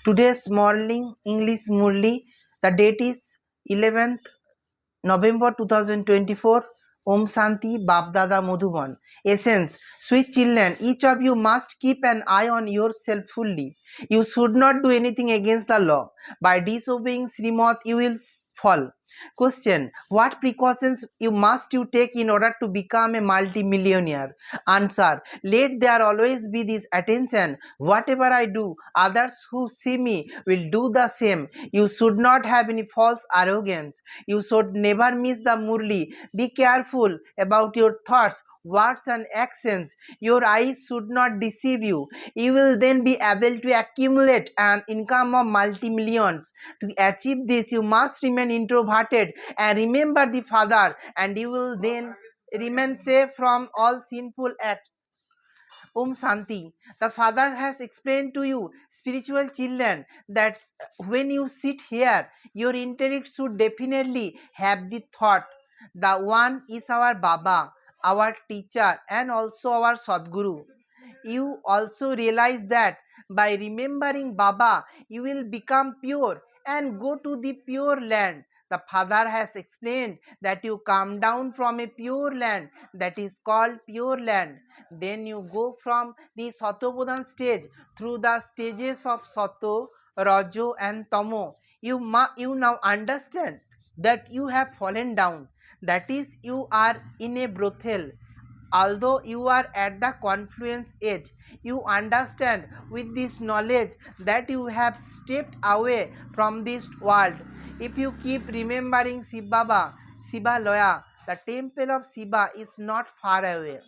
Today's morning English Murli. The date is 11th November 2024. Om Shanti Babdada Madhuban. Essence. Sweet children, each of you must keep an eye on yourself fully. You should not do anything against the law. By disobeying Srimad, you will fall. Question. What precautions must you take in order to become a multi-millionaire? Answer. Let there always be this attention. Whatever I do, others who see me will do the same. You should not have any false arrogance. You should never miss the Murli. Be careful about your thoughts, words and actions. Your eyes should not deceive you. You will then be able to accumulate an income of multi-millions. To achieve this, you must remain introverted and remember the Father, and you will then remain safe from all sinful acts. Om Shanti. The Father has explained to you, spiritual children, that when you sit here, your intellect should definitely have the thought. The one is our Baba, our teacher, and also our Sadguru. You also realize that by remembering Baba, you will become pure and go to the pure land. The Father has explained that you come down from a pure land that is called pure land. Then you go from the Satopradhan stage through the stages of Sato, Rajo and Tamo. You now understand that you have fallen down. That is, you are in a brothel. Although you are at the confluence edge, you understand with this knowledge that you have stepped away from this world. If you keep remembering Shiva Baba, Shiva Loya, the temple of Shiva is not far away.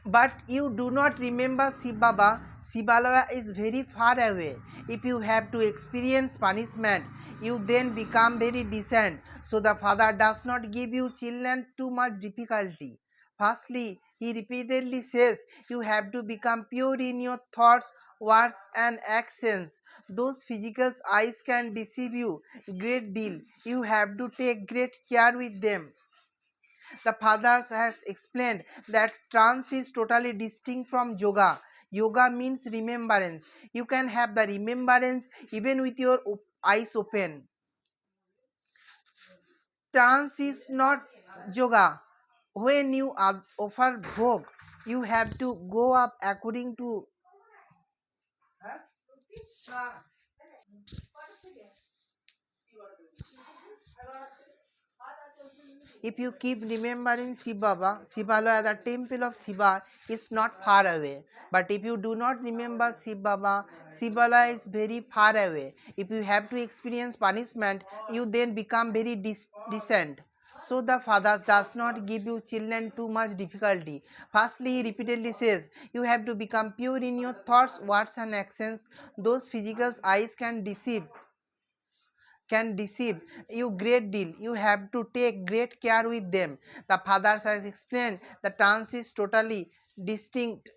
But you do not remember Shiva Baba, Shivalaya is very far away. If you have to experience punishment, you then become very decent. So the Father does not give you children too much difficulty. Firstly, he repeatedly says you have to become pure in your thoughts, words and actions. Those physical eyes can deceive you great deal. You have to take great care with them. The Father has explained that trance is totally distinct from yoga. Yoga means remembrance. You can have the remembrance even with your eyes open. Trance is not yoga. When you offer bhog, you have to go up according to. If you keep remembering Shiva Baba, Shivalaya, the temple of Shiva, is not far away. But if you do not remember Shiva Baba, Shivalaya is very far away. If you have to experience punishment, you then become very decent. So the Father does not give you children too much difficulty. Firstly, he repeatedly says, you have to become pure in your thoughts, words and actions. Those physical eyes can deceive you great deal. You have to take great care with them. The Father has explained the trance is totally distinct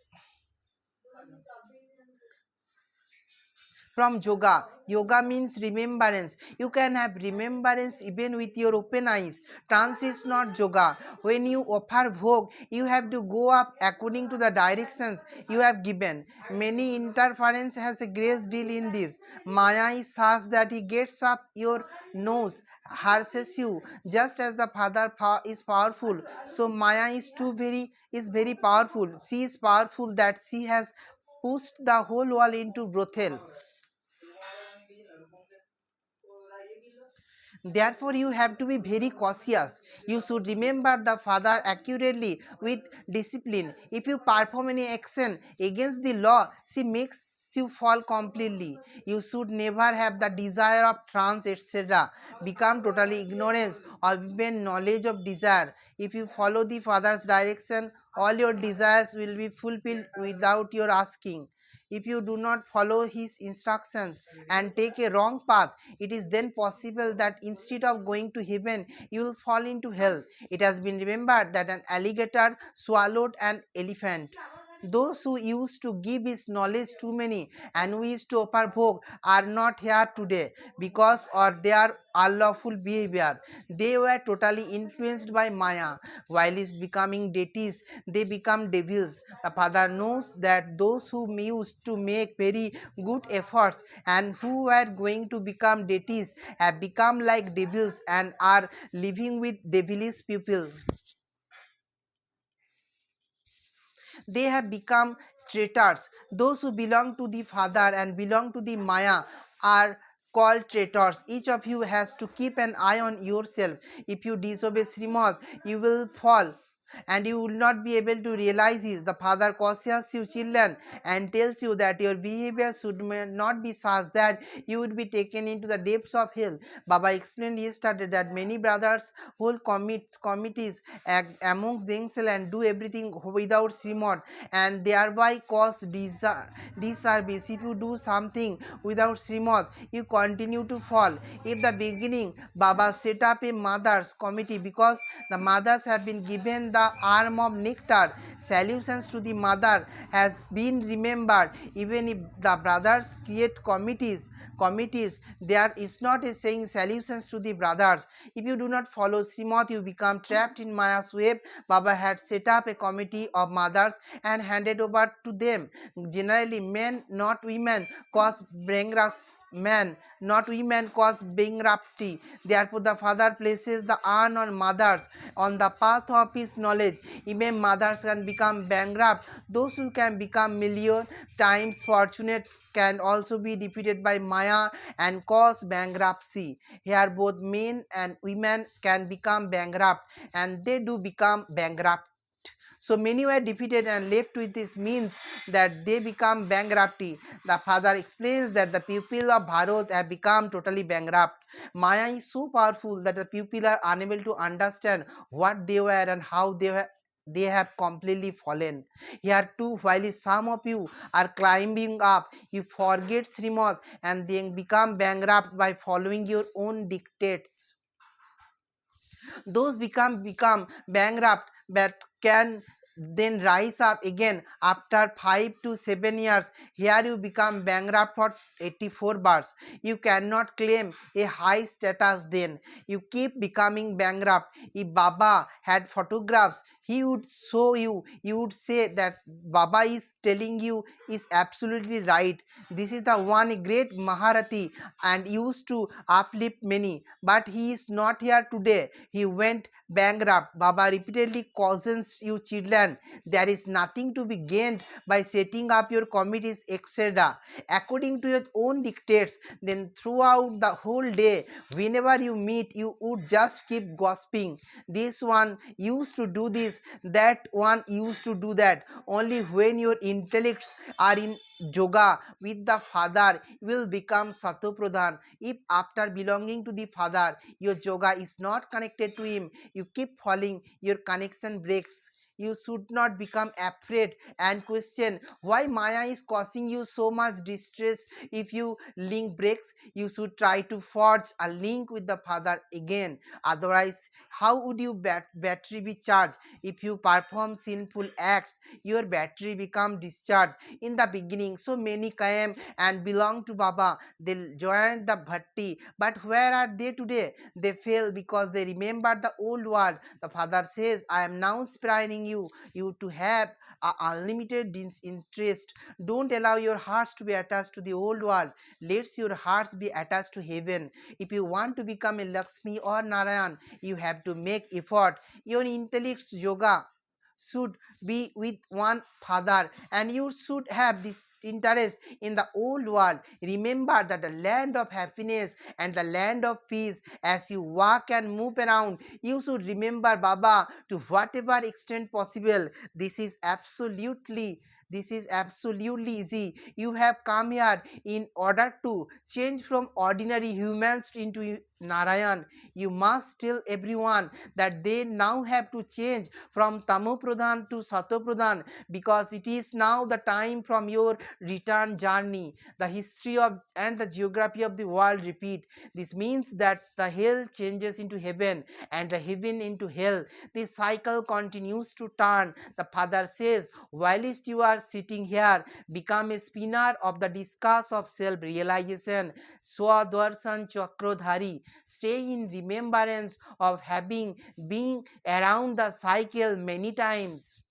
from yoga. Yoga means remembrance. You can have remembrance even with your open eyes. Trance is not yoga. When you offer bhog, you have to go up according to the directions you have given. Many interference has a great deal in this. Maya is such that he gets up your nose, harasses you, just as the Father is powerful. So Maya is very powerful. She is powerful that she has pushed the whole world into brothel. Therefore, you have to be very cautious. You should remember the Father accurately with discipline. If you perform any action against the law, she makes you fall completely. You should never have the desire of trance, etc. Become totally ignorant or even knowledge of desire. If you follow the Father's direction, all your desires will be fulfilled without your asking. If you do not follow his instructions and take a wrong path, it is then possible that instead of going to heaven, you will fall into hell. It has been remembered that an alligator swallowed an elephant. Those who used to give his knowledge too many and wish to overvoke are not here today because of their unlawful behavior. They were totally influenced by Maya. While is becoming deities, they become devils. The Father knows that those who used to make very good efforts and who were going to become deities have become like devils and are living with devilish people. They have become traitors. Those who belong to the Father and belong to the Maya are called traitors. Each of you has to keep an eye on yourself. If you disobey Srimad, you will fall and you will not be able to realize this. The Father cautions you children and tells you that your behavior should not be such that you would be taken into the depths of hell. Baba explained yesterday that many brothers hold committees amongst themselves and do everything without Srimad and thereby cause disservice. If you do something without Srimad, you continue to fall. In the beginning, Baba set up a mothers committee because the mothers have been given the arm of nectar. Solutions to the mother has been remembered. Even if the brothers create committees, there is not a saying solutions to the brothers. If you do not follow Srimad, you become trapped in Maya's web. Baba had set up a committee of mothers and handed over to them. Generally, men, not women, cause bankruptcy. Men, not women, cause bankruptcy. Therefore, the Father places the urn on mothers on the path of his knowledge. Even mothers can become bankrupt. Those who can become million times fortunate can also be defeated by Maya and cause bankruptcy. Here both men and women can become bankrupt and they do become bankrupt. So many were defeated and left with this means that they become bankruptcy. The Father explains that the people of Bharat have become totally bankrupt. Maya is so powerful that the people are unable to understand what they were and how they have completely fallen. Here too, while some of you are climbing up, you forget Srimad and then become bankrupt by following your own dictates. Those become bankrupt but can then rise up again after 5 to 7 years. Here you become bankrupt for 84 bars. You cannot claim a high status then. You keep becoming bankrupt. If Baba had photographs, he would show you. You would say that Baba is telling you is absolutely right. This is the one great Maharati and used to uplift many, but he is not here today. He went bankrupt. Baba repeatedly cautions you children, there is nothing to be gained by setting up your committees, etc. According to your own dictates, then throughout the whole day, whenever you meet, you would just keep gossiping. This one used to do this, that one used to do that. Only when your intellects are in yoga with the Father, you will become Satopradhan. If after belonging to the Father, your yoga is not connected to him, you keep falling, your connection breaks. You should not become afraid and question why Maya is causing you so much distress. If you link breaks, you should try to forge a link with the Father again. Otherwise, how would your battery be charged? If you perform sinful acts, your battery become discharged. In the beginning, so many came and belong to Baba. They joined the bhatti, but where are they today? They fail because they remember the old world. The Father says, I am now inspiring you to have unlimited interest. Don't allow your hearts to be attached to the old world. Let your hearts be attached to heaven. If you want to become a Lakshmi or Narayan, you have to make effort. Your intellect's yoga should be with one Father, and you should have this interest in the old world. Remember that the land of happiness and the land of peace. As you walk and move around, you should remember Baba to whatever extent possible. This is absolutely easy. You have come here in order to change from ordinary humans into Narayan. You must tell everyone that they now have to change from Tamo Pradhan to Sato Pradhan, because it is now the time from your return journey. The history of and the geography of the world repeat. This means that the hell changes into heaven and the heaven into hell. This cycle continues to turn. The Father says, whilst you are are sitting here, become a spinner of the discuss of self-realization, Swadharsan Chakrodhari. Stay in remembrance of having been around the cycle many times.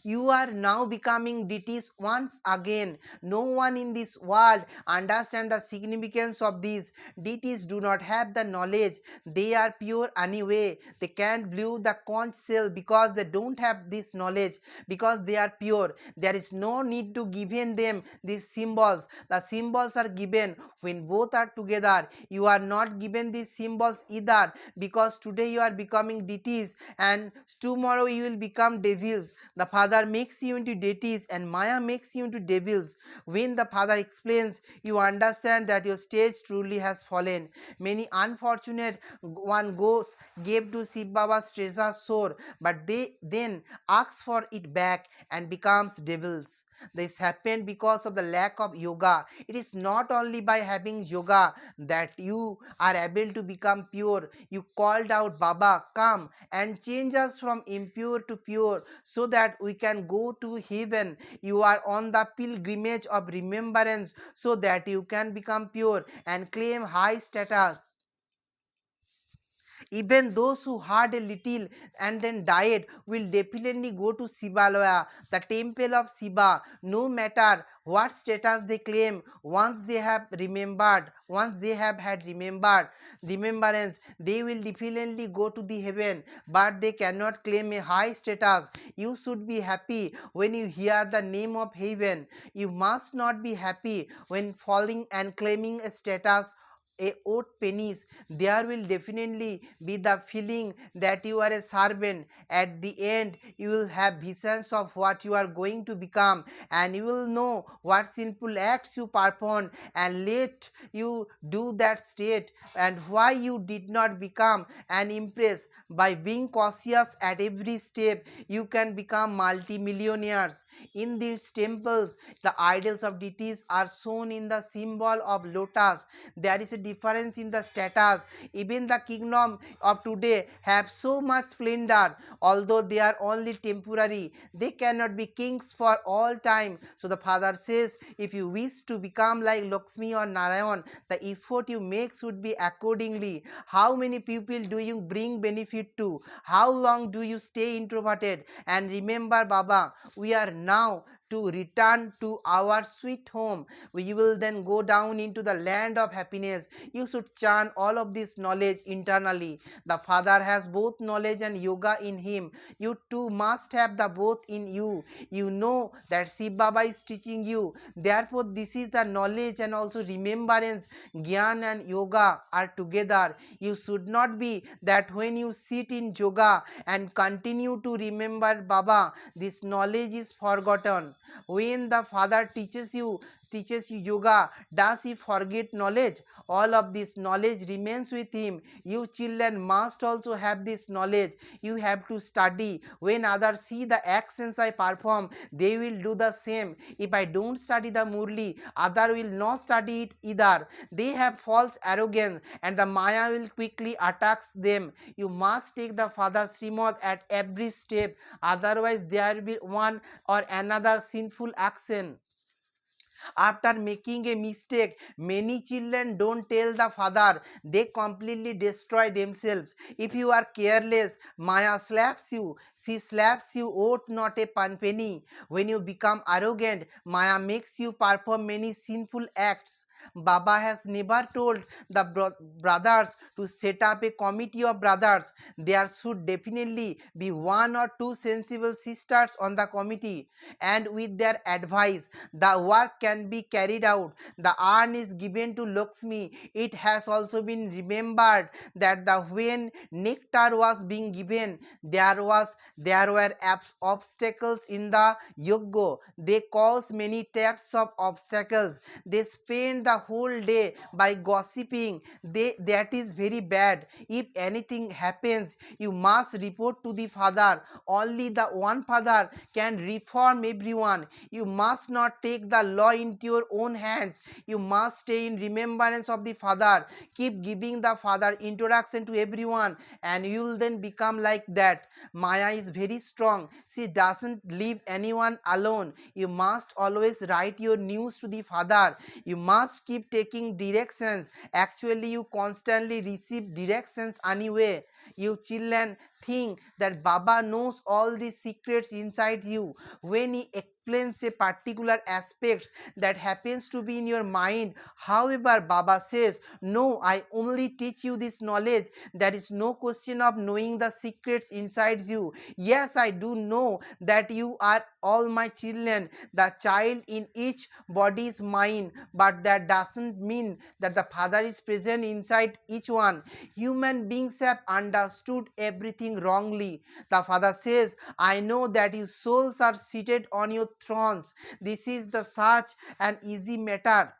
You are now becoming deities once again. No one in this world understands the significance of this. Deities do not have the knowledge. They are pure anyway. They can't blow the conch shell because they don't have this knowledge, because they are pure. There is no need to give in them these symbols. The symbols are given when both are together. You are not given these symbols either, because today you are becoming deities and tomorrow you will become devils. The Father makes you into deities and Maya makes you into devils. When the Father explains, you understand that your stage truly has fallen. Many unfortunate one goes gave to Shiv Baba's treasure store, but they then ask for it back and becomes devils. This happened because of the lack of yoga. It is not only by having yoga that you are able to become pure. You called out, Baba, come and change us from impure to pure so that we can go to heaven. You are on the pilgrimage of remembrance so that you can become pure and claim high status. Even those who had a little and then died will definitely go to Shivalaya, the temple of Shiva, no matter what status they claim. Once they have remembered, once they have had remembrance, they will definitely go to the heaven, but they cannot claim a high status. You should be happy when you hear the name of heaven. You must not be happy when falling and claiming a status, a odd pennies. There will definitely be the feeling that you are a servant. At the end you will have visions of what you are going to become, and you will know what sinful acts you performed and let you do that state, and why you did not become an empress. By being cautious at every step you can become multi-millionaires. In these temples the idols of deities are shown in the symbol of lotus. There is a difference in the status. Even the kingdom of today have so much splendor, although they are only temporary. They cannot be kings for all time. So the Father says, if you wish to become like Lakshmi or Narayan, the effort you make should be accordingly. How many people do you bring benefit to? How long do you stay introverted? And remember, Baba, we are now to return to our sweet home. We will then go down into the land of happiness. You should chant all of this knowledge internally. The Father has both knowledge and yoga in him. You too must have the both in you. You know that Shiv Baba is teaching you. Therefore, this is the knowledge and also remembrance. Gyan and yoga are together. You should not be that when you sit in yoga and continue to remember Baba, this knowledge is forgotten. When the Father teaches you yoga, does he forget knowledge? All of this knowledge remains with him. You children must also have this knowledge. You have to study. When others see the actions I perform, they will do the same. If I don't study the Murli, other will not study it either. They have false arrogance and the Maya will quickly attacks them. You must take the Father's Srimad at every step, otherwise there will be one or another sinful action. After making a mistake, many children don't tell the Father. They completely destroy themselves. If you are careless, Maya slaps you. She slaps you out not a penny. When you become arrogant, Maya makes you perform many sinful acts. Baba has never told the brothers to set up a committee of brothers. There should definitely be one or two sensible sisters on the committee, and with their advice the work can be carried out. The urn is given to Lakshmi. It has also been remembered that when nectar was being given, there were obstacles in the yoga. They caused many types of obstacles. They spent the whole day by gossiping. That is very bad. If anything happens, you must report to the father. Only the one father can reform everyone. You must not take the law into your own hands. You must stay in remembrance of the father. Keep giving the father introduction to everyone, and you will then become like that. Maya is very strong. She doesn't leave anyone alone. You must always write your news to the father. You must keep taking directions. Actually, you constantly receive directions anyway. You children think that Baba knows all the secrets inside you. When he explains a particular aspect that happens to be in your mind, however, Baba says, no, I only teach you this knowledge. There is no question of knowing the secrets inside you. Yes, I do know that you are all my children. The child in each body is mine, but that doesn't mean that the father is present inside each one. Human beings have understood everything wrongly. The father says, I know that your souls are seated on your thrones. This is the such an easy matter.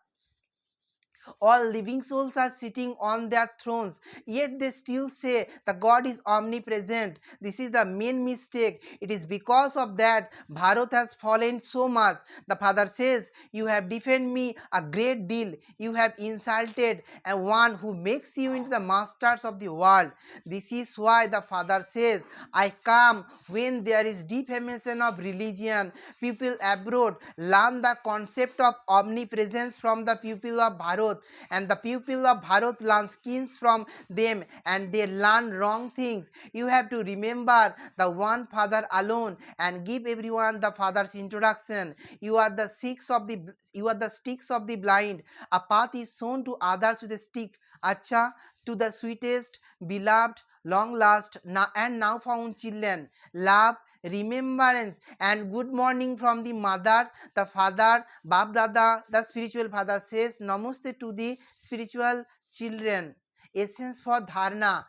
All living souls are sitting on their thrones, yet they still say the God is omnipresent. This is the main mistake. It is because of that Bharat has fallen so much. The father says, you have defended me a great deal. You have insulted and one who makes you into the masters of the world. This is why the father says, I come when there is defamation of religion. People abroad learn the concept of omnipresence from the people of Bharat, and the people of Bharat learn schemes from them, and they learn wrong things. You have to remember the one father alone and give everyone the father's introduction. You are the sticks of the blind. A path is shown to others with a stick. Acha, to the sweetest, beloved, long last, and now found children. Love, remembrance, and good morning from the mother, the father, Bab Dada. The spiritual father says namaste to the spiritual children. Essence for dharna.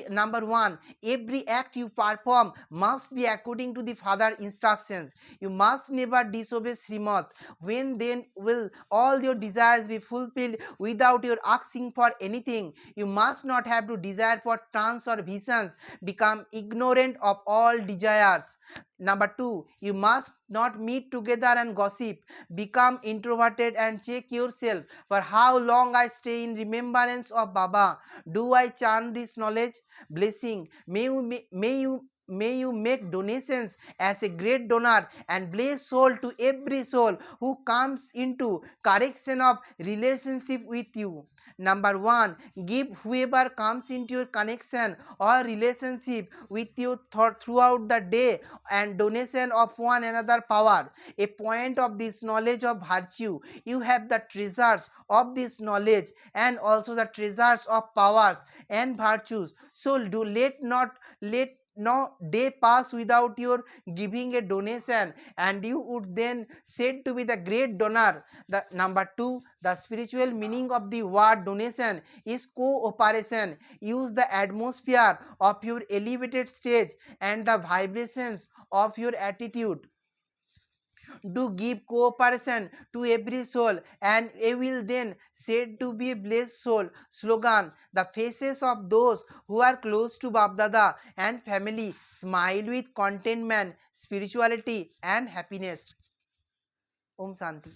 Number one, every act you perform must be according to the father instructions. You must never disobey Srimad. When then will all your desires be fulfilled without your asking for anything? You must not have to desire for trance or visions. Become ignorant of all desires. Number two, you must not meet together and gossip. Become introverted and check yourself. For how long I stay in remembrance of Baba? Do I chant this knowledge? Blessing. May you make donations as a great donor and bless soul to every soul who comes into correction of relationship with you. Number one, give whoever comes into your connection or relationship with you throughout the day, and donation of one another power. A point of this knowledge of virtue. You have the treasures of this knowledge and also the treasures of powers and virtues. So do let no day pass without your giving a donation, and you would then said to be the great donor. The number two, the spiritual meaning of the word donation is cooperation. Use the atmosphere of your elevated stage and the vibrations of your attitude. Do give cooperation to every soul, and it will then said to be a blessed soul. Slogan: the faces of those who are close to Babdada and family smile with contentment, spirituality, and happiness. Om Shanti.